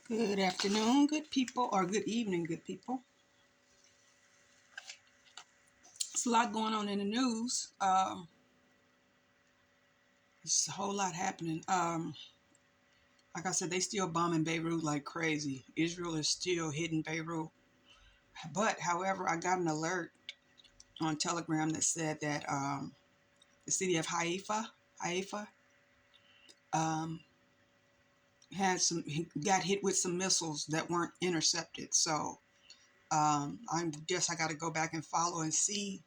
Good afternoon, good people, or good evening, good people. There's a lot going on in the news. There's a whole lot happening. Like I said, they still bombing Beirut like crazy. Israel is still hitting Beirut. But, however, I got an alert on Telegram that said that the city of Haifa, um, got hit with some missiles that weren't intercepted. So I guess I got to go back and follow and see,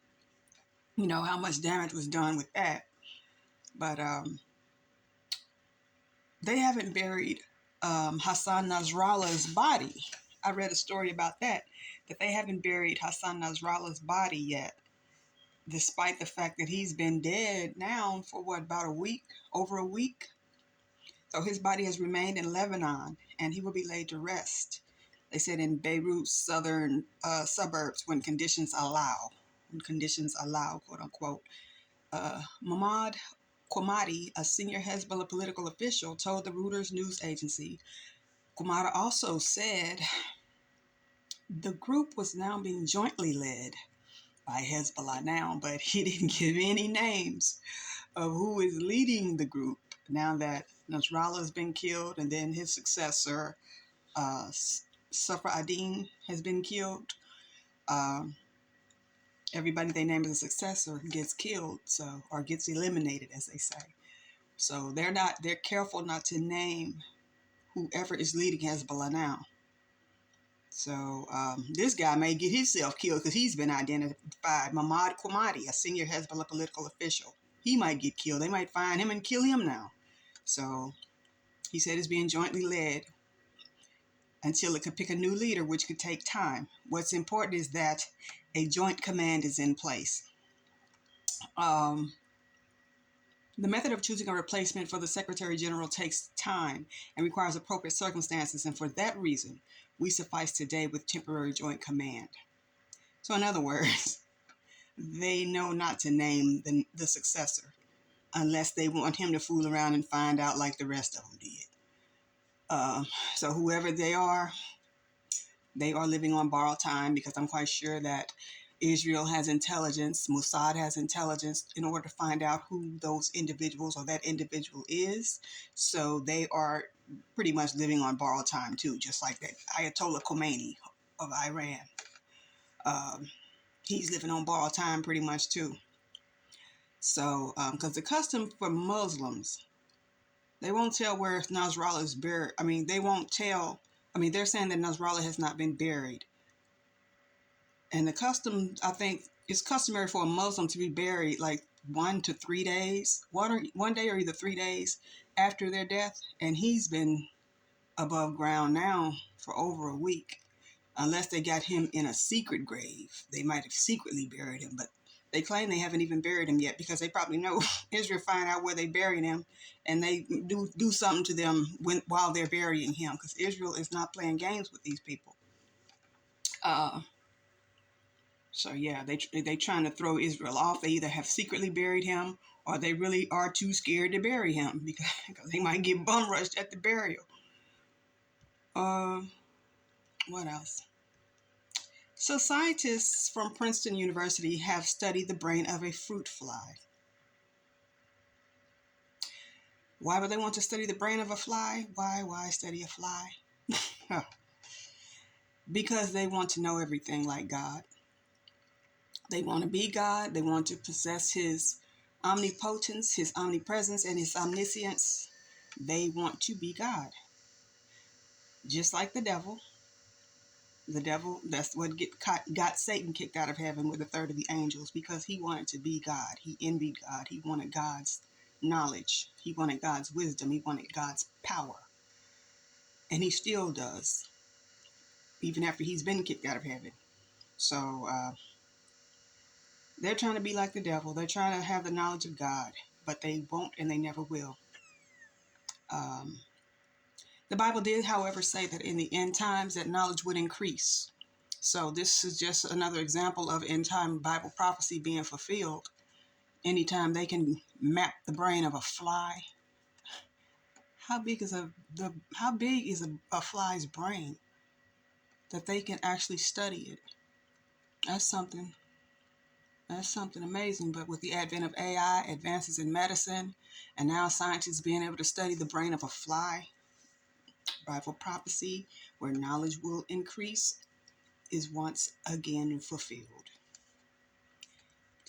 how much damage was done with that. But they haven't buried Hassan Nasrallah's body. I read a story about that they haven't buried Hassan Nasrallah's body yet, despite the fact that he's been dead now for about a week, over a week. So his body has remained in Lebanon, and he will be laid to rest. They said in Beirut's southern suburbs when conditions allow, quote unquote. Mahmoud Qamati, a senior Hezbollah political official, told the Reuters news agency. Qamati also said the group was now being jointly led by Hezbollah now, but he didn't give any names of who is leading the group now that Nasrallah has been killed and then his successor, Safar ad-Din, has been killed. Everybody they name as a successor gets killed, or gets eliminated, as they say. So they're careful not to name whoever is leading Hezbollah now. So this guy may get himself killed because he's been identified. Mahmoud Qamati, a senior Hezbollah political official. He might get killed. They might find him and kill him now. So he said it's being jointly led until it could pick a new leader, which could take time. What's important is that a joint command is in place. The method of choosing a replacement for the Secretary General takes time and requires appropriate circumstances, and for that reason, we suffice today with temporary joint command. So in other words, they know not to name the successor unless they want him to fool around and find out like the rest of them did. So whoever they are living on borrowed time, because I'm quite sure that Israel has intelligence, Mossad has intelligence in order to find out who those individuals or that individual is. So they are pretty much living on borrowed time too, just like that Ayatollah Khomeini of Iran. He's living on borrowed time pretty much too. So, because the custom for Muslims, they won't tell where Nasrallah is buried. They won't tell. They're saying that Nasrallah has not been buried. And the custom, I think, it's customary for a Muslim to be buried like 1 to 3 days, one day or either 3 days after their death. And he's been above ground now for over a week. Unless they got him in a secret grave. They might have secretly buried him, but they claim they haven't even buried him yet because they probably know Israel find out where they buried him and they do something to them while they're burying him, because Israel is not playing games with these people. So yeah, they trying to throw Israel off. They either have secretly buried him or they really are too scared to bury him because they might get bum rushed at the burial. What else? So scientists from Princeton University have studied the brain of a fruit fly. Why would they want to study the brain of a fly? Why study a fly? Because they want to know everything like God. They want to be God. They want to possess his omnipotence, his omnipresence, and his omniscience. They want to be God. Just like the devil. The devil, that's what got Satan kicked out of heaven with a third of the angels, because he wanted to be God. He envied God. He wanted God's knowledge. He wanted God's wisdom. He wanted God's power. And he still does, even after he's been kicked out of heaven. So they're trying to be like the devil. They're trying to have the knowledge of God, but they won't and they never will. The Bible did, however, say that in the end times that knowledge would increase. So this is just another example of end time Bible prophecy being fulfilled. Anytime they can map the brain of a fly, how big is a fly's brain that they can actually study it? That's something. That's something amazing. But with the advent of AI, advances in medicine, and now scientists being able to study the brain of a fly, Bible prophecy, where knowledge will increase, is once again fulfilled.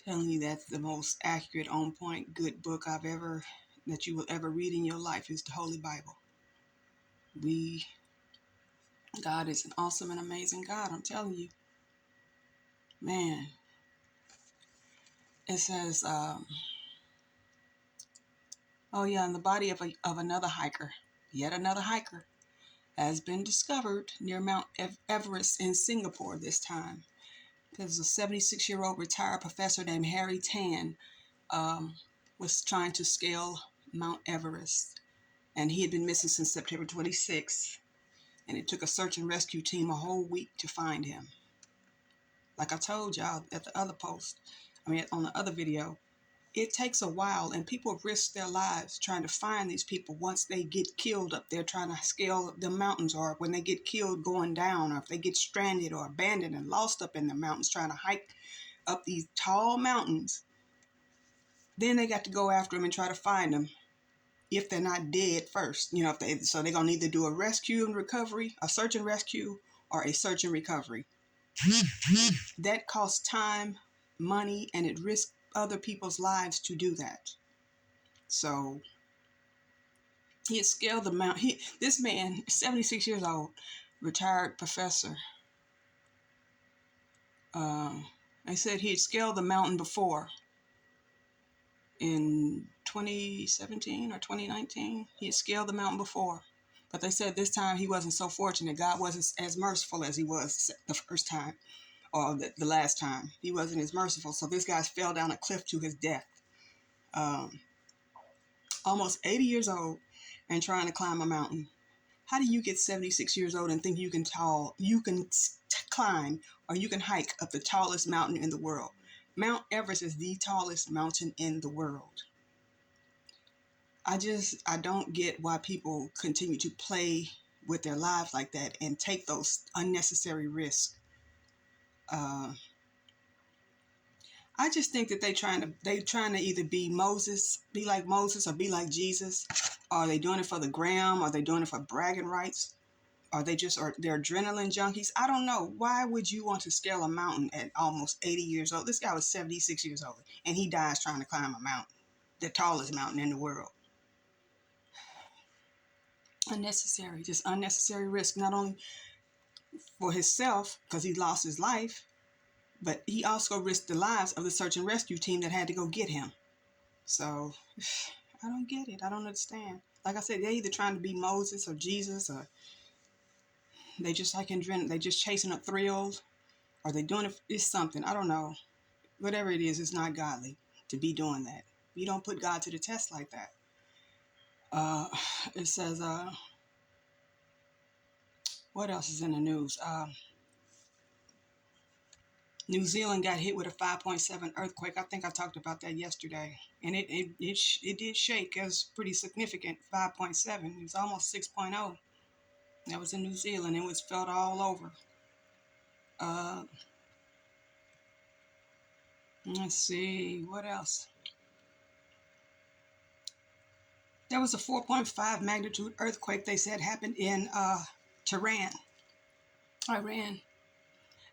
Telling you that's the most accurate, on point, good book that you will ever read in your life is the Holy Bible. God is an awesome and amazing God. I'm telling you, man. It says, oh yeah, in the body of another hiker, yet another hiker, has been discovered near Mount Everest in Singapore this time. Because a 76-year-old retired professor named Harry Tan was trying to scale Mount Everest. And he had been missing since September 26th. And it took a search and rescue team a whole week to find him. Like I told y'all at the other on the other video, it takes a while, and people risk their lives trying to find these people once they get killed up there trying to scale the mountains, or when they get killed going down, or if they get stranded or abandoned and lost up in the mountains trying to hike up these tall mountains. Then they got to go after them and try to find them if they're not dead first. So they're going to either do a rescue and recovery, a search and rescue, or a search and recovery. That costs time, money, and it risks other people's lives to do that. So he had scaled the mountain. This man, 76 years old, retired professor. They said he had scaled the mountain before. In 2017 or 2019, he had scaled the mountain before. But they said this time he wasn't so fortunate. God wasn't as merciful as he was the first time, or the last time. He wasn't as merciful. So this guy fell down a cliff to his death. Almost 80 years old and trying to climb a mountain. How do you get 76 years old and think you can climb or you can hike up the tallest mountain in the world? Mount Everest is the tallest mountain in the world. I don't get why people continue to play with their lives like that and take those unnecessary risks. I just think that they trying to either be like Moses, or be like Jesus. Are they doing it for the gram? Are they doing it for bragging rights? Are they're adrenaline junkies? I don't know. Why would you want to scale a mountain at almost 80 years old? This guy was 76 years old, and he dies trying to climb a mountain, the tallest mountain in the world. Just unnecessary risk, not only for himself, because he lost his life, but he also risked the lives of the search and rescue team that had to go get him. So, I don't get it. I don't understand. Like I said, they're either trying to be Moses or Jesus, or they just like adrenaline. They just chasing up thrills. Are they doing it? It's something. I don't know. Whatever it is, it's not godly to be doing that. You don't put God to the test like that. It says, what else is in the news? New Zealand got hit with a 5.7 earthquake. I think I talked about that yesterday. And it did shake. It was pretty significant. 5.7. It was almost 6.0. That was in New Zealand. It was felt all over. Let's see. What else? There was a 4.5 magnitude earthquake, they said, happened in Tehran, Iran.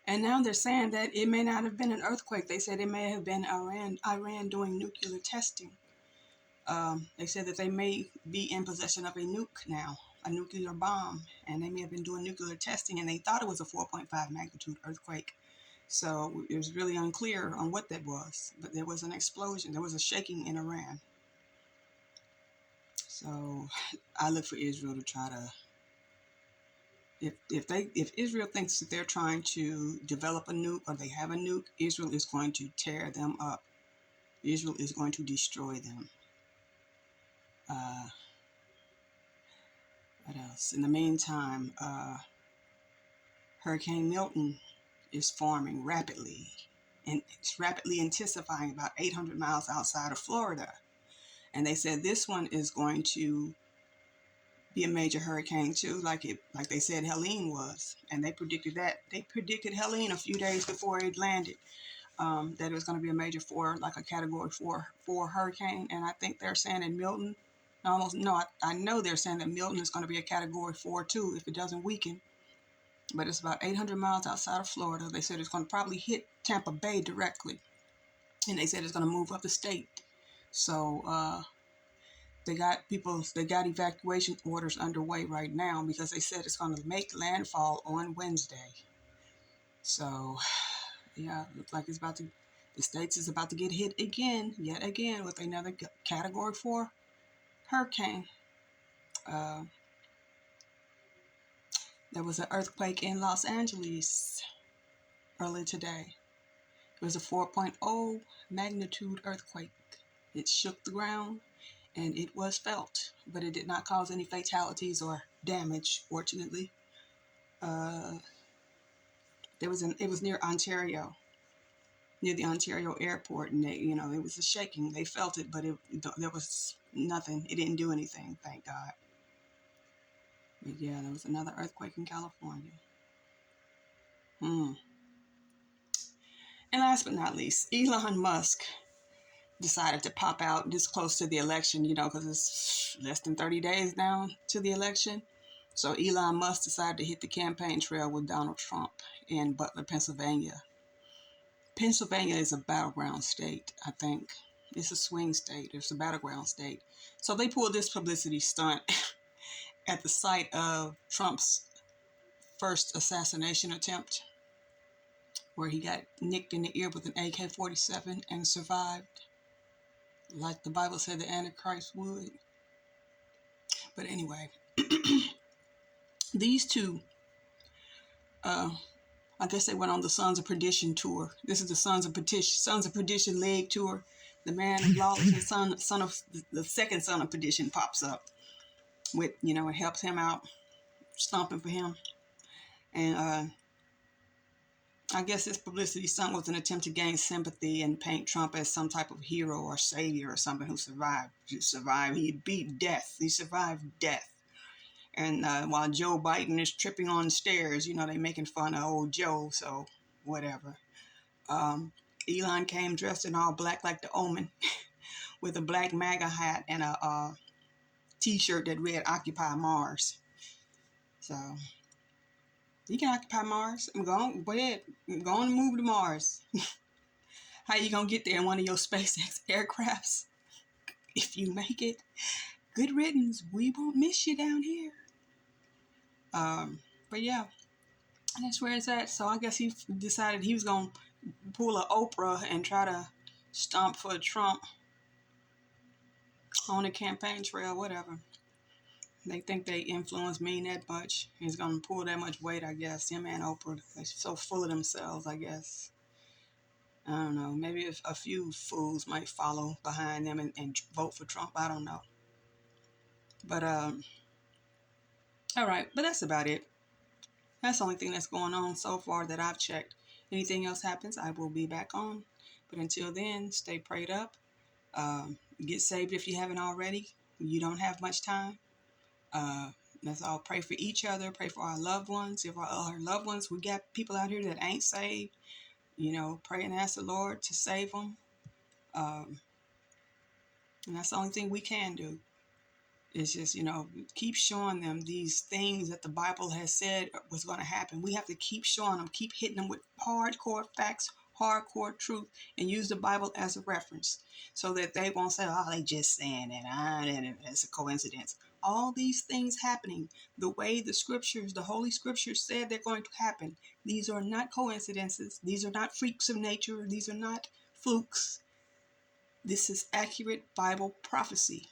And now they're saying that it may not have been an earthquake. They said it may have been Iran doing nuclear testing. They said that they may be in possession of a nuke now, a nuclear bomb, and they may have been doing nuclear testing, and they thought it was a 4.5 magnitude earthquake. So it was really unclear on what that was, but there was an explosion. There was a shaking in Iran. So I look for Israel to try to, if Israel thinks that they're trying to develop a nuke, or they have a nuke, Israel is going to tear them up. Israel is going to destroy them. What else? In the meantime, Hurricane Milton is forming rapidly, and it's rapidly intensifying about 800 miles outside of Florida. And they said this one is going to be a major hurricane too, like they said Helene was, and they predicted that. They predicted Helene a few days before it landed, that it was going to be a major four, like a category four hurricane. And I think they're saying that Milton, almost no, I know they're saying that Milton is going to be a category 4 too if it doesn't weaken. But it's about 800 miles outside of Florida. They said it's going to probably hit Tampa Bay directly, and they said it's going to move up the state. So they got evacuation orders underway right now because they said it's going to make landfall on Wednesday. So yeah, looks like the states is about to get hit yet again with another category 4 hurricane. Uh, there was an earthquake in Los Angeles earlier today. It was a 4.0 magnitude earthquake. It shook the ground and it was felt, but it did not cause any fatalities or damage, fortunately. It was near Ontario, near the Ontario airport, and it was a shaking. They felt it, but there was nothing. It didn't do anything, thank God. But yeah, there was another earthquake in California. And last but not least, Elon Musk decided to pop out this close to the election, because it's less than 30 days now to the election. So Elon Musk decided to hit the campaign trail with Donald Trump in Butler, Pennsylvania. Pennsylvania is a battleground state, I think. It's a swing state. It's a battleground state. So they pulled this publicity stunt at the site of Trump's first assassination attempt, where he got nicked in the ear with an AK-47 and survived, like the Bible said the Antichrist would. But anyway, these two, I guess they went on the Sons of Perdition tour. This is the Sons of Perdition leg tour. The man of lawlessness, son of the second son of perdition, pops up with, it helps him out, stomping for him. And I guess this publicity stunt was an attempt to gain sympathy and paint Trump as some type of hero or savior or something who survived. He beat death. He survived death. And while Joe Biden is tripping on stairs, they making fun of old Joe, so whatever. Elon came dressed in all black like the Omen with a black MAGA hat and a t-shirt that read Occupy Mars. So you can occupy Mars. Go ahead. Go on and move to Mars. How you going to get there in one of your SpaceX aircrafts? If you make it, good riddance. We won't miss you down here. But yeah, that's where it's at. So I guess he decided he was going to pull a Oprah and try to stomp for Trump on the campaign trail, whatever. They think they influence me that much. He's going to pull that much weight, I guess. Him and Oprah, they're so full of themselves, I guess. I don't know. Maybe if a few fools might follow behind them and vote for Trump. I don't know. But, all right. But that's about it. That's the only thing that's going on so far that I've checked. Anything else happens, I will be back on. But until then, stay prayed up. Get saved if you haven't already. You don't have much time. Let's all pray for each other. Pray for our loved ones. If our loved ones, we got people out here that ain't saved. Pray and ask the Lord to save them. And that's the only thing we can do. It's just, keep showing them these things that the Bible has said was going to happen. We have to keep showing them, keep hitting them with hardcore facts, hardcore truth, and use the Bible as a reference so that they won't say, oh, they just saying it, and it's a coincidence. All these things happening the way the scriptures, the Holy Scriptures said they're going to happen. These are not coincidences. These are not freaks of nature. These are not flukes. This is accurate Bible prophecy.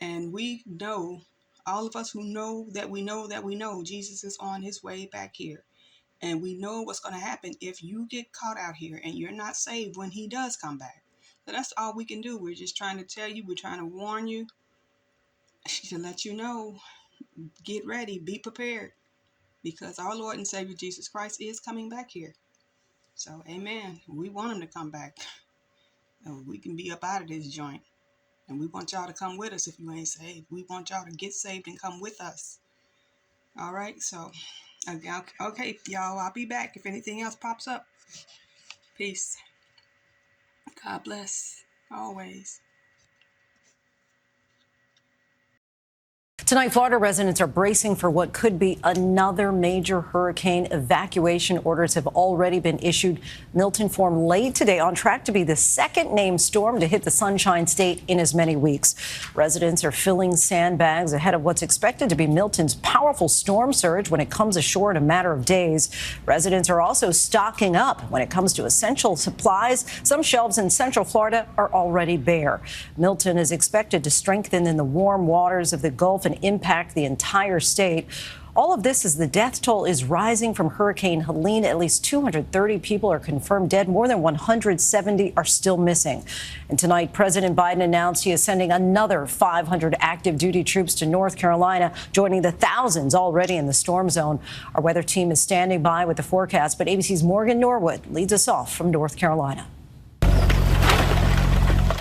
And we know, all of us who know that we know Jesus is on his way back here. And we know what's going to happen if you get caught out here and you're not saved when he does come back. So that's all we can do. We're just trying to tell you, we're trying to warn you, to let you know, get ready, be prepared, because our Lord and Savior Jesus Christ is coming back here. So, amen. We want him to come back. So we can be up out of this joint. And we want y'all to come with us if you ain't saved. We want y'all to get saved and come with us. All right, so, okay, y'all, I'll be back if anything else pops up. Peace. God bless. Always. Tonight, Florida residents are bracing for what could be another major hurricane. Evacuation orders have already been issued. Milton formed late today, on track to be the second named storm to hit the Sunshine State in as many weeks. Residents are filling sandbags ahead of what's expected to be Milton's powerful storm surge when it comes ashore in a matter of days. Residents are also stocking up when it comes to essential supplies. Some shelves in Central Florida are already bare. Milton is expected to strengthen in the warm waters of the Gulf and impact the entire state. All of this as the death toll is rising from Hurricane Helene. At least 230 people are confirmed dead. More than 170 are still missing. And tonight, President Biden announced he is sending another 500 active duty troops to North Carolina, joining the thousands already in the storm zone. Our weather team is standing by with the forecast, but ABC's Morgan Norwood leads us off from North Carolina.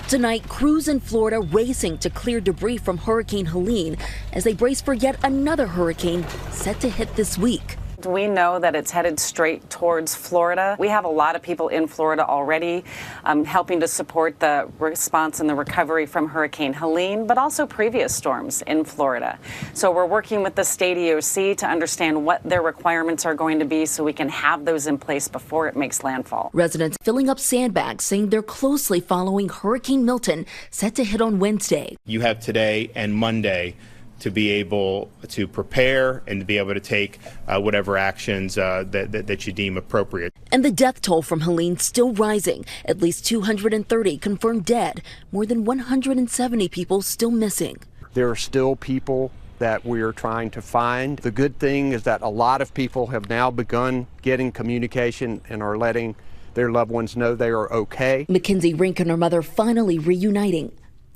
Tonight, crews in Florida racing to clear debris from Hurricane Helene as they brace for yet another hurricane set to hit this week. We know that it's headed straight towards Florida. We have a lot of people in Florida already helping to support the response and the recovery from Hurricane Helene, but also previous storms in Florida. So we're working with the state EOC to understand what their requirements are going to be so we can have those in place before it makes landfall. Residents filling up sandbags saying they're closely following Hurricane Milton set to hit on Wednesday. You have today and Monday to be able to prepare and to be able to take whatever actions that you deem appropriate. And the death toll from Helene still rising. At least 230 confirmed dead. More than 170 people still missing. There are still people that we are trying to find. The good thing is that a lot of people have now begun getting communication and are letting their loved ones know they are okay. Mackenzie Rink and her mother finally reuniting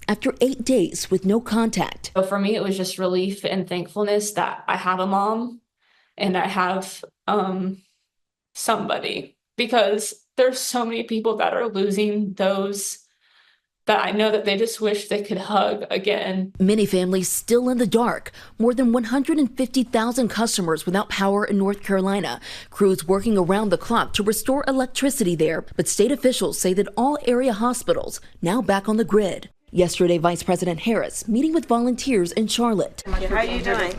after 8 days with no contact. So for me, it was just relief and thankfulness that I have a mom and I have somebody, because there's so many people that are losing those that I know that they just wish they could hug again. Many families still in the dark. More than 150,000 customers without power in North Carolina. Crews working around the clock to restore electricity there. But state officials say that all area hospitals now back on the grid. Yesterday, Vice President Harris meeting with volunteers in Charlotte. How are you doing?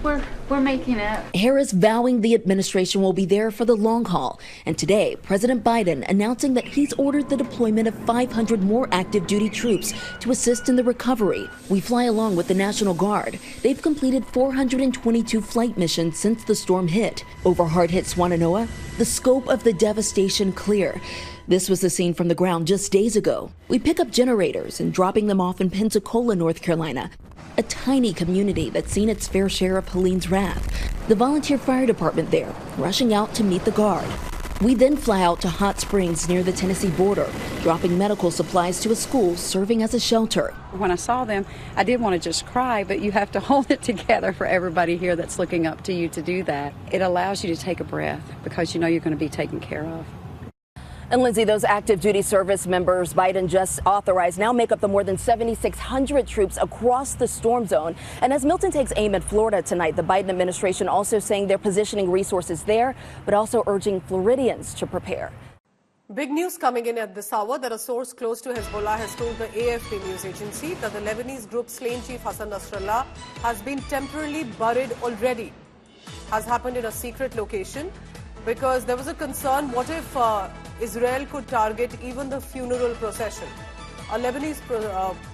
We're making it. Harris vowing the administration will be there for the long haul. And today, President Biden announcing that he's ordered the deployment of 500 more active duty troops to assist in the recovery. We fly along with the National Guard. They've completed 422 flight missions since the storm hit. Over hard-hit Swannanoa, the scope of the devastation clear. This was the scene from the ground just days ago. We pick up generators and dropping them off in Pensacola, North Carolina, a tiny community that's seen its fair share of Helene's wrath. The volunteer fire department there, rushing out to meet the guard. We then fly out to Hot Springs near the Tennessee border, dropping medical supplies to a school serving as a shelter. When I saw them, I did want to just cry, but you have to hold it together for everybody here that's looking up to you to do that. It allows you to take a breath because you know you're going to be taken care of. And Lindsay, those active duty service members Biden just authorized now make up the more than 7,600 troops across the storm zone. And as Milton takes aim at Florida tonight, the Biden administration also saying they're positioning resources there, but also urging Floridians to prepare. Big news coming in at this hour that a source close to Hezbollah has told the AFP news agency that the Lebanese group slain chief Hassan Nasrallah has been temporarily buried already. Has happened in a secret location because there was a concern, what if Israel could target even the funeral procession. A Lebanese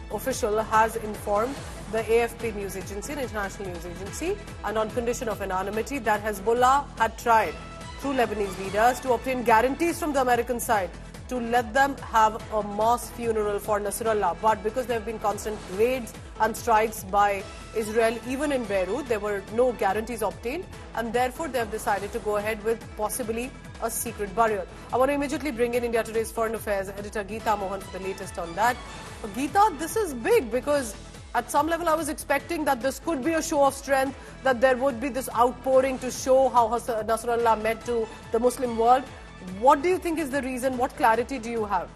official has informed the AFP news agency, an international news agency, and on condition of anonymity, that Hezbollah had tried through Lebanese leaders to obtain guarantees from the American side to let them have a mass funeral for Nasrallah. But because there have been constant raids and strikes by Israel, even in Beirut, there were no guarantees obtained, and therefore they have decided to go ahead with possibly a secret burial. I want to immediately bring in India Today's Foreign Affairs editor Geeta Mohan for the latest on that. Geeta, this is big because at some level I was expecting that this could be a show of strength, that there would be this outpouring to show how Nasrallah meant to the Muslim world. What do you think is the reason? What clarity do you have?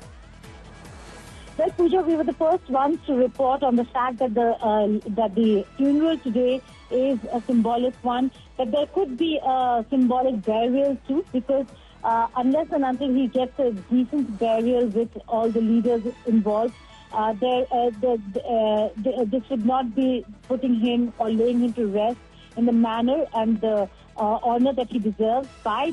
Well, Pooja, we were the first ones to report on the fact that the funeral today is a symbolic one, but there could be a symbolic burial too, because unless and until he gets a decent burial with all the leaders involved, this would not be putting him or laying him to rest in the manner and the honor that he deserves by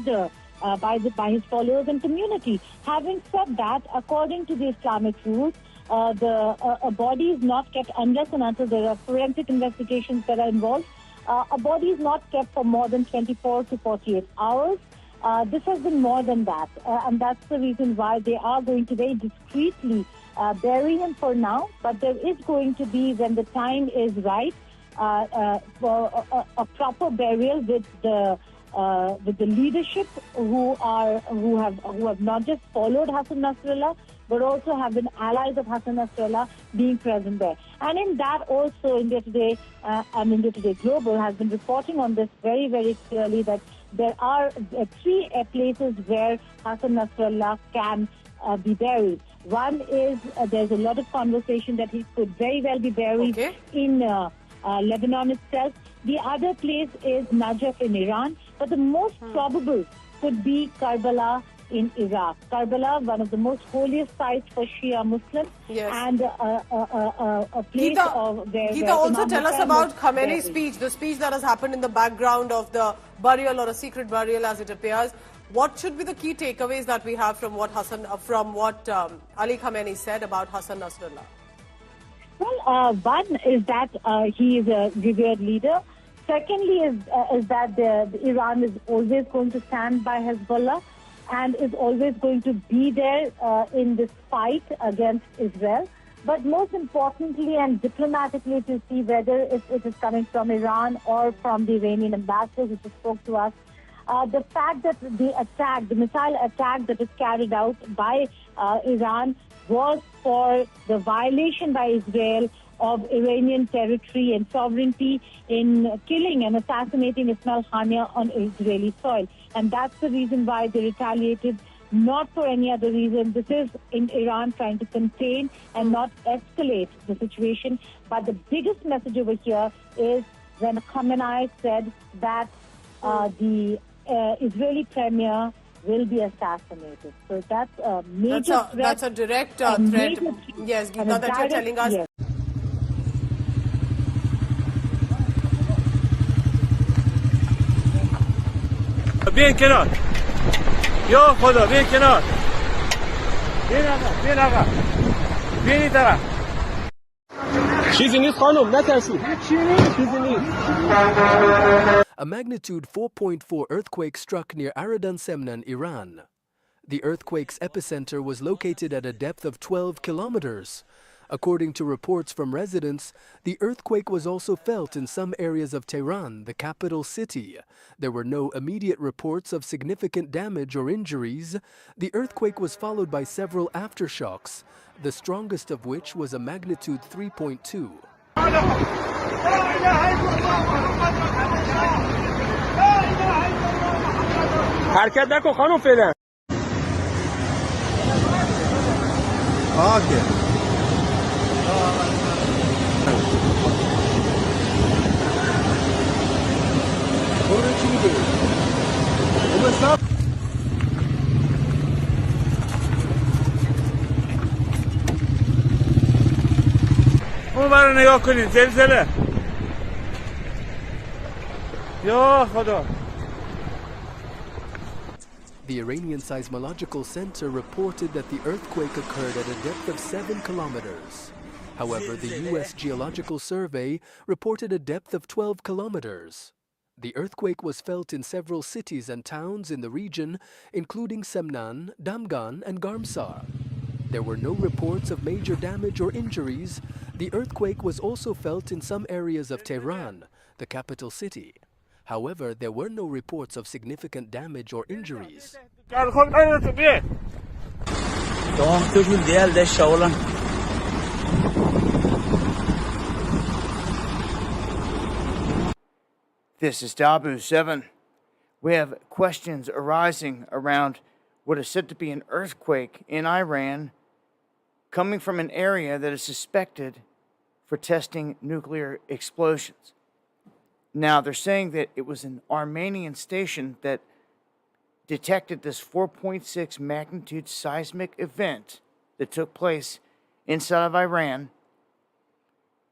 his followers and community. Having said that, according to the Islamic rules, a body is not kept unless and until there are forensic investigations that are involved. A body is not kept for more than 24 to 48 hours. This has been more than that, and that's the reason why they are going to very discreetly bury him for now. But there is going to be, when the time is right, for a proper burial with the leadership who have not just followed Hassan Nasrallah, but also have been allies of Hassan Nasrallah being present there. And in that also, India Today and India Today Global has been reporting on this very, very clearly, that there are three places where Hassan Nasrallah can be buried. One is there's a lot of conversation that he could very well be buried in Lebanon itself. The other place is Najaf in Iran, but the most probable could be Karbala in Iraq. Karbala, one of the most holiest sites for Shia Muslims, and a place where Geeta, also Imam tell us Hussain about was Khamenei's buried. speech, the speech that has happened in the background of the burial, or a secret burial as it appears. What should be the key takeaways that we have from what Ali Khamenei said about Hassan Nasrallah? Well, one is that he is a revered leader. Secondly is that Iran is always going to stand by Hezbollah and is always going to be there in this fight against Israel. But most importantly and diplomatically, to see whether if it is coming from Iran or from the Iranian ambassador who spoke to us, the fact that the missile attack that is carried out by Iran was for the violation by Israel of Iranian territory and sovereignty in killing and assassinating Ismail Haniyeh on Israeli soil. And that's the reason why they retaliated, not for any other reason. This is in Iran trying to contain and not escalate the situation. But the biggest message over here is when Khamenei said that the Israeli premier will be assassinated. So that's a major threat. That's a direct threat. Yes, Geeta, that you're telling us. Yes. بیاین کنار یا خدا بیاین کنار بیاین آقا بیاین این طرف چیزی نیست خانم نترسید چیزی نیست A magnitude 4.4 earthquake struck near Aradan Semnan, Iran. The earthquake's epicenter was located at a depth of 12 kilometers. According to reports from residents, the earthquake was also felt in some areas of Tehran, the capital city. There were no immediate reports of significant damage or injuries. The earthquake was followed by several aftershocks, the strongest of which was a magnitude 3.2. حرکت نکن خانم فعلا اون برو نگاه کنید زلزله یا خدا The Iranian Seismological Center reported that the earthquake occurred at a depth of 7 kilometers. However, the U.S. Geological Survey reported a depth of 12 kilometers. The earthquake was felt in several cities and towns in the region, including Semnan, Damgan, and Garmsar. There were no reports of major damage or injuries. The earthquake was also felt in some areas of Tehran, the capital city. However, there were no reports of significant damage or injuries. This is Dabu 7. We have questions arising around what is said to be an earthquake in Iran coming from an area that is suspected for testing nuclear explosions. Now, they're saying that it was an Armenian station that detected this 4.6 magnitude seismic event that took place inside of Iran,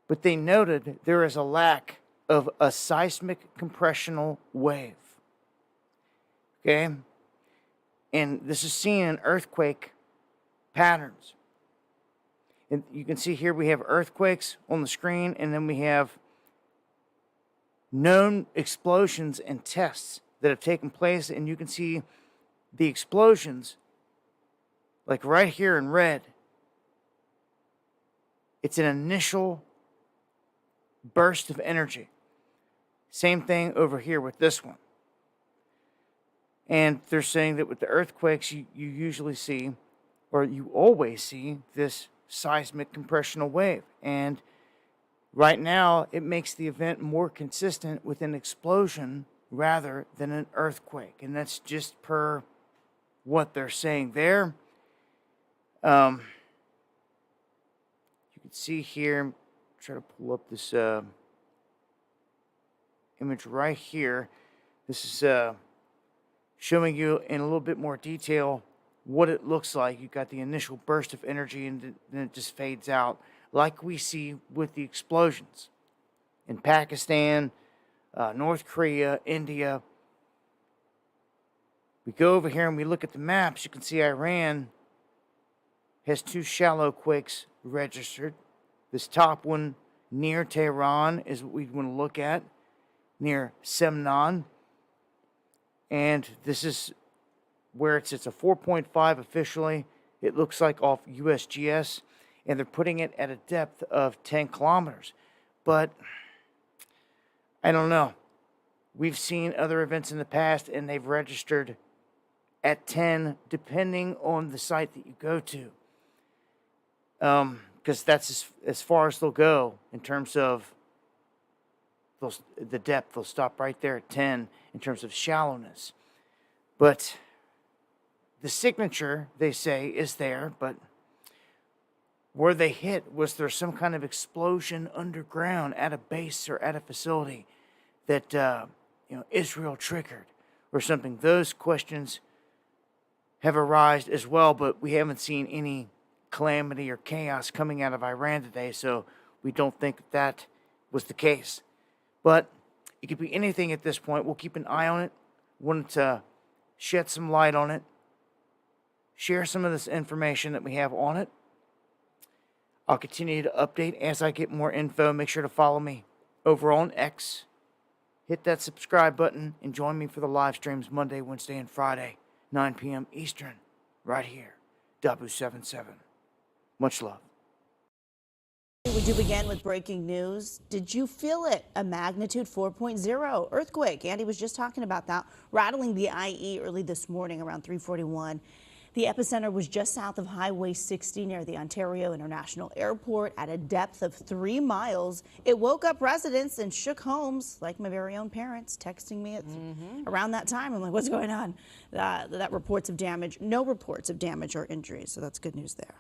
but they noted there is a lack of a seismic compressional wave. Okay? And this is seen in earthquake patterns. And you can see here we have earthquakes on the screen, and then we have known explosions and tests that have taken place, and you can see the explosions like right here in red. It's an initial burst of energy. Same thing over here with this one. And they're saying that with the earthquakes, you usually see, or you always see, this seismic compressional wave. And right now, it makes the event more consistent with an explosion rather than an earthquake. And that's just per what they're saying there. You can see here, try to pull up this image right here. This is showing you in a little bit more detail what it looks like. You've got the initial burst of energy, and then it just fades out, like we see with the explosions in Pakistan, North Korea, India. We go over here and we look at the maps. You can see Iran has 2 shallow quakes registered. This top one near Tehran is what we want to look at, near Semnan. And this is where it's a 4.5 officially. It looks like off USGS, and they're putting it at a depth of 10 kilometers. But I don't know. We've seen other events in the past, and they've registered at 10, depending on the site that you go to. Because that's as far as they'll go in terms of the depth. They'll stop right there at 10 in terms of shallowness. But the signature, they say, is there, but where they hit, was there some kind of explosion underground at a base or at a facility that Israel triggered or something? Those questions have arisen as well, but we haven't seen any calamity or chaos coming out of Iran today, so we don't think that was the case. But it could be anything at this point. We'll keep an eye on it. Wanted to shed some light on it, share some of this information that we have on it. I'll continue to update as I get more info. Make sure to follow me over on X. Hit that subscribe button and join me for the live streams Monday, Wednesday, and Friday, 9 p.m. Eastern, right here, Dabu77. Much love. We do begin with breaking news. Did you feel it? A magnitude 4.0 earthquake. Andy was just talking about that, rattling the IE early this morning around 3:41. The epicenter was just south of Highway 60 near the Ontario International Airport at a depth of 3 miles. It woke up residents and shook homes, like my very own parents texting me at around that time. I'm like, what's going on? That reports of damage, no reports of damage or injuries, so that's good news there.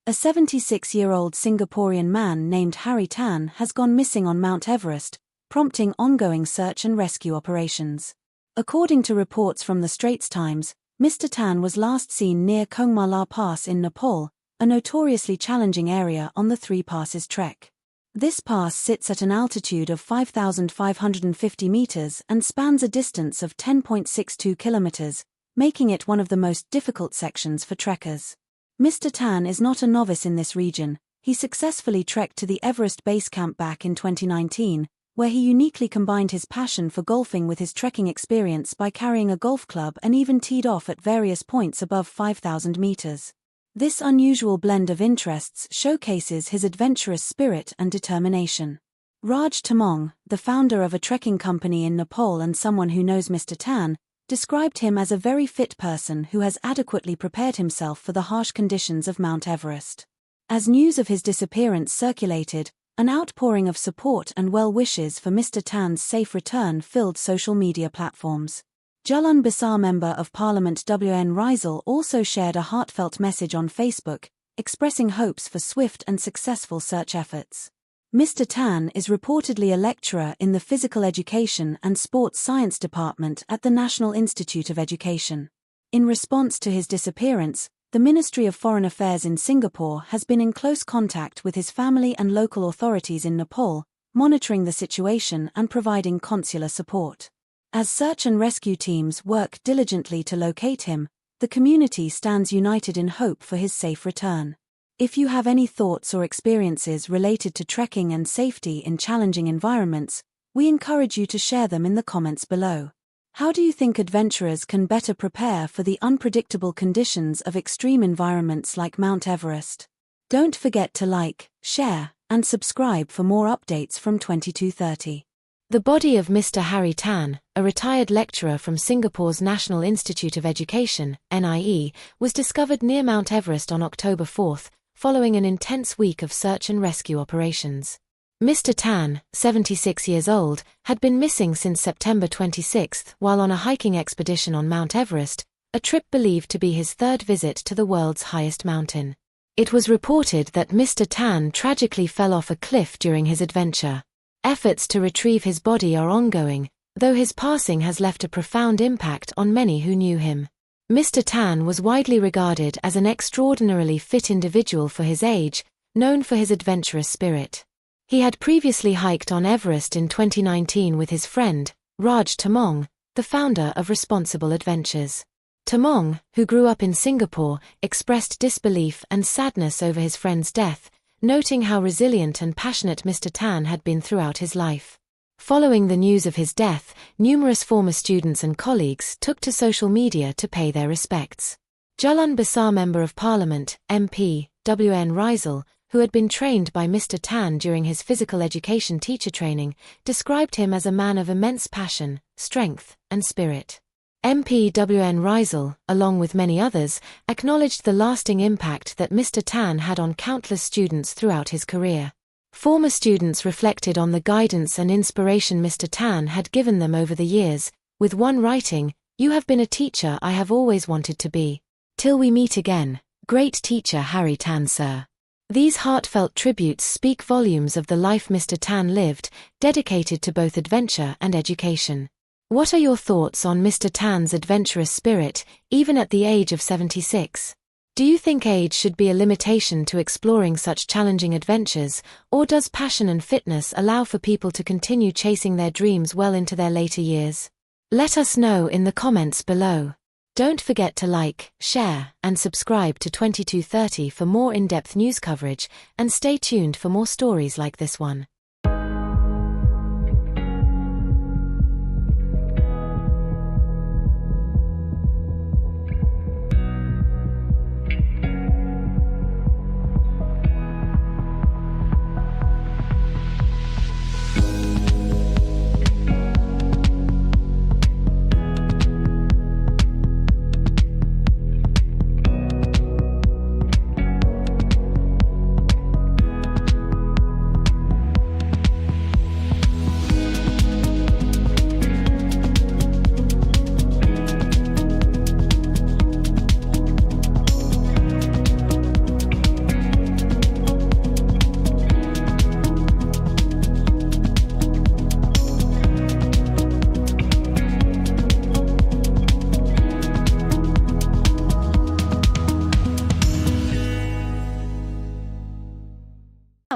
A 76-year-old Singaporean man named Harry Tan has gone missing on Mount Everest, prompting ongoing search and rescue operations. According to reports from the Straits Times, Mr. Tan was last seen near Kongma Pass in Nepal, a notoriously challenging area on the Three Passes trek. This pass sits at an altitude of 5,550 meters and spans a distance of 10.62 kilometers, making it one of the most difficult sections for trekkers. Mr. Tan is not a novice in this region. He successfully trekked to the Everest Base Camp back in 2019, where he uniquely combined his passion for golfing with his trekking experience by carrying a golf club and even teed off at various points above 5,000 meters. This unusual blend of interests showcases his adventurous spirit and determination. Raj Tamong, the founder of a trekking company in Nepal and someone who knows Mr. Tan, described him as a very fit person who has adequately prepared himself for the harsh conditions of Mount Everest. As news of his disappearance circulated, an outpouring of support and well wishes for Mr. Tan's safe return filled social media platforms. Jalan Besar Member of Parliament WN Rizal also shared a heartfelt message on Facebook, expressing hopes for swift and successful search efforts. Mr. Tan is reportedly a lecturer in the Physical Education and Sports Science Department at the National Institute of Education. In response to his disappearance, the Ministry of Foreign Affairs in Singapore has been in close contact with his family and local authorities in Nepal, monitoring the situation and providing consular support. As search and rescue teams work diligently to locate him, the community stands united in hope for his safe return. If you have any thoughts or experiences related to trekking and safety in challenging environments, we encourage you to share them in the comments below. How do you think adventurers can better prepare for the unpredictable conditions of extreme environments like Mount Everest? Don't forget to like, share, and subscribe for more updates from 2230. The body of Mr. Harry Tan, a retired lecturer from Singapore's National Institute of Education, NIE, was discovered near Mount Everest on October 4, following an intense week of search and rescue operations. Mr. Tan, 76 years old, had been missing since September 26 while on a hiking expedition on Mount Everest, a trip believed to be his third visit to the world's highest mountain. It was reported that Mr. Tan tragically fell off a cliff during his adventure. Efforts to retrieve his body are ongoing, though his passing has left a profound impact on many who knew him. Mr. Tan was widely regarded as an extraordinarily fit individual for his age, known for his adventurous spirit. He had previously hiked on Everest in 2019 with his friend, Raj Tamong, the founder of Responsible Adventures. Tamong, who grew up in Singapore, expressed disbelief and sadness over his friend's death, noting how resilient and passionate Mr. Tan had been throughout his life. Following the news of his death, numerous former students and colleagues took to social media to pay their respects. Jalan Besar Member of Parliament, MP, W.N. Rizal, who had been trained by Mr. Tan during his physical education teacher training, described him as a man of immense passion, strength, and spirit. MP W.N. Rizal, along with many others, acknowledged the lasting impact that Mr. Tan had on countless students throughout his career. Former students reflected on the guidance and inspiration Mr. Tan had given them over the years, with one writing, "You have been a teacher I have always wanted to be. Till we meet again, great teacher Harry Tan, sir." These heartfelt tributes speak volumes of the life Mr. Tan lived, dedicated to both adventure and education. What are your thoughts on Mr. Tan's adventurous spirit, even at the age of 76? Do you think age should be a limitation to exploring such challenging adventures, or does passion and fitness allow for people to continue chasing their dreams well into their later years? Let us know in the comments below. Don't forget to like, share, and subscribe to 2230 for more in-depth news coverage, and stay tuned for more stories like this one.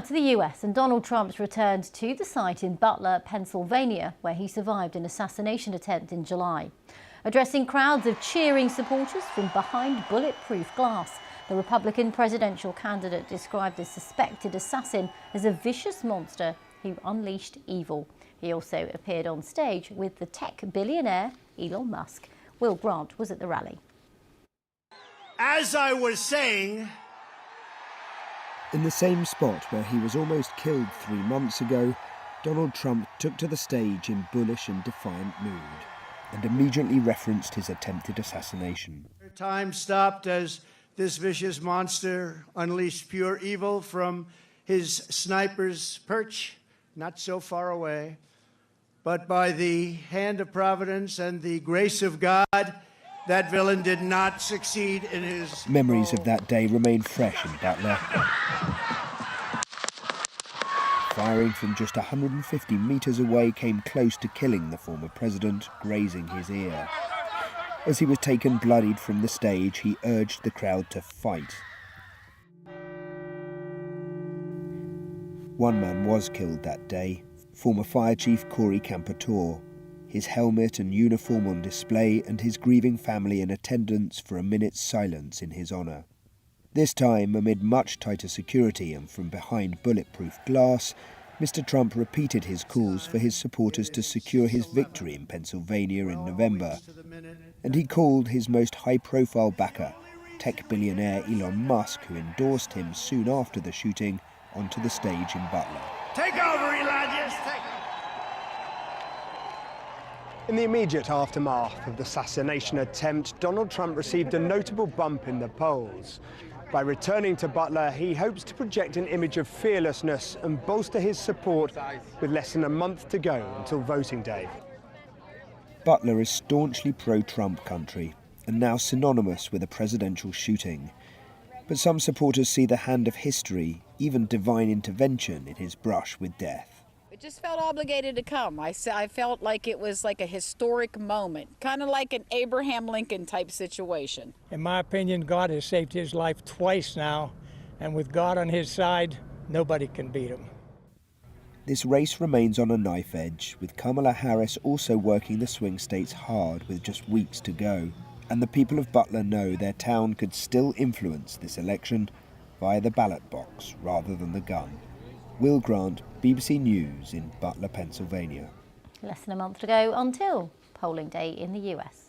To the US, and Donald Trump's returned to the site in Butler, Pennsylvania, where he survived an assassination attempt in July. Addressing crowds of cheering supporters from behind bulletproof glass, the Republican presidential candidate described the suspected assassin as a vicious monster who unleashed evil. He also appeared on stage with the tech billionaire Elon Musk. Will Grant was at the rally. As I was saying, in the same spot where he was almost killed 3 months ago, Donald Trump took to the stage in bullish and defiant mood and immediately referenced his attempted assassination. Time stopped as this vicious monster unleashed pure evil from his sniper's perch, not so far away. But by the hand of providence and the grace of God, That villain did not succeed in his... Memories of that day remain fresh in Butler. Firing from just 150 metres away came close to killing the former president, grazing his ear. As he was taken bloodied from the stage, he urged the crowd to fight. One man was killed that day, former Fire Chief Corey Campertor, his helmet and uniform on display and his grieving family in attendance for a minute's silence in his honour. This time, amid much tighter security and from behind bulletproof glass, Mr. Trump repeated his calls for his supporters to secure his victory in Pennsylvania in November, and he called his most high-profile backer, tech billionaire Elon Musk, who endorsed him soon after the shooting, onto the stage in Butler. Take over, Elijah! In the immediate aftermath of the assassination attempt, Donald Trump received a notable bump in the polls. By returning to Butler, he hopes to project an image of fearlessness and bolster his support with less than a month to go until voting day. Butler is staunchly pro-Trump country and now synonymous with a presidential shooting. But some supporters see the hand of history, even divine intervention, in his brush with death. It just felt obligated to come. I felt like it was like a historic moment, kind of like an Abraham Lincoln type situation. In my opinion, God has saved his life twice now, and with God on his side, nobody can beat him. This race remains on a knife edge, with Kamala Harris also working the swing states hard with just weeks to go. And the people of Butler know their town could still influence this election via the ballot box rather than the gun. Will Grant, BBC News in Butler, Pennsylvania. Less than a month to go until polling day in the US.